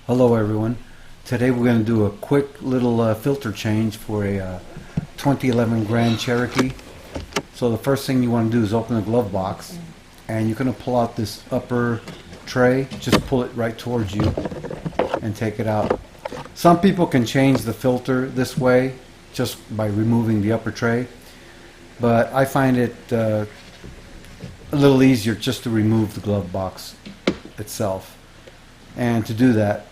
Hello everyone. Today we're going to do a quick little filter change for a 2011 Grand Cherokee. So the first thing you want to do is open the glove box, and you're going to pull out this upper tray. Just pull it right towards you and take it out. Some people can change the filter this way just by removing the upper tray, but I find it a little easier just to remove the glove box itself. And to do that,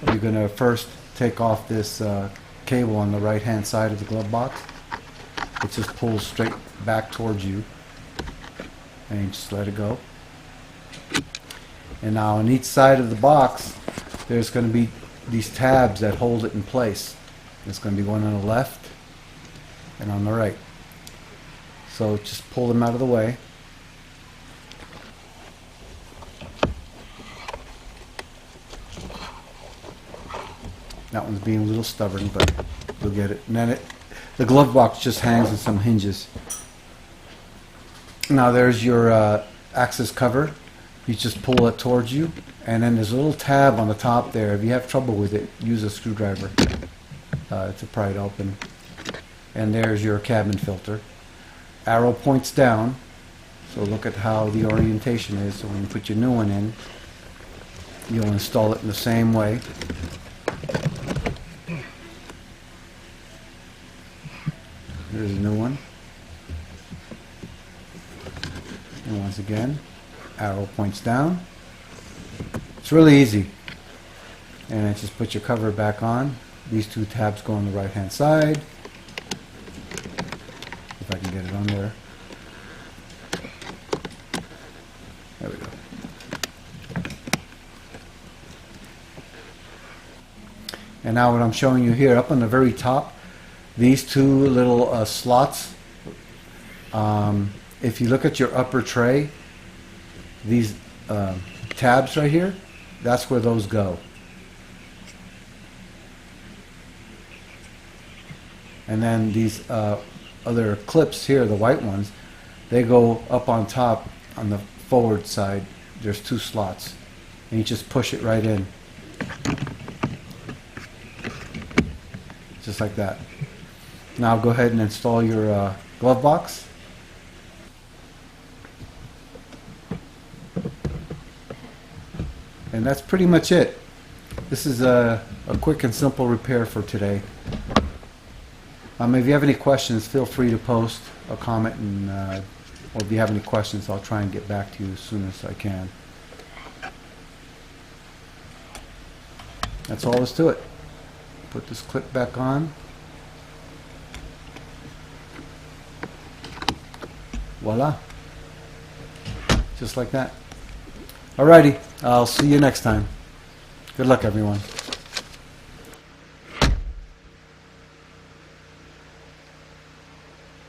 you're going to first take off this cable on the right hand side of the glove box. It just pulls straight back towards you, and you just let it go. And now on each side of the box there's going to be these tabs that hold it in place. There's going to be one on the left and on the right. So just pull them out of the way. That one's being a little stubborn, but you'll get it. And then the glove box just hangs on some hinges. Now there's your access cover. You just pull it towards you, and then there's a little tab on the top there. If you have trouble with it, use a screwdriver to pry it open. And there's your cabin filter. Arrow points down, so look at how the orientation is. So when you put your new one in, you'll install it in the same way. There's a new one. And once again, arrow points down. It's really easy. And then just put your cover back on. These two tabs go on the right hand side. If I can get it on there. There we go. And now what I'm showing you here, up on the very top, these two little slots, if you look at your upper tray, these tabs right here, that's where those go. And then these other clips here, the white ones, they go up on top on the forward side. There's two slots, and you just push it right in. Just like that. Now go ahead and install your glove box. And that's pretty much it. This is a quick and simple repair for today. If you have any questions, feel free to post a comment, and or if you have any questions, I'll try and get back to you as soon as I can. That's all there is to it. Put this clip back on. Voila. Just like that. Alrighty, I'll see you next time. Good luck, everyone.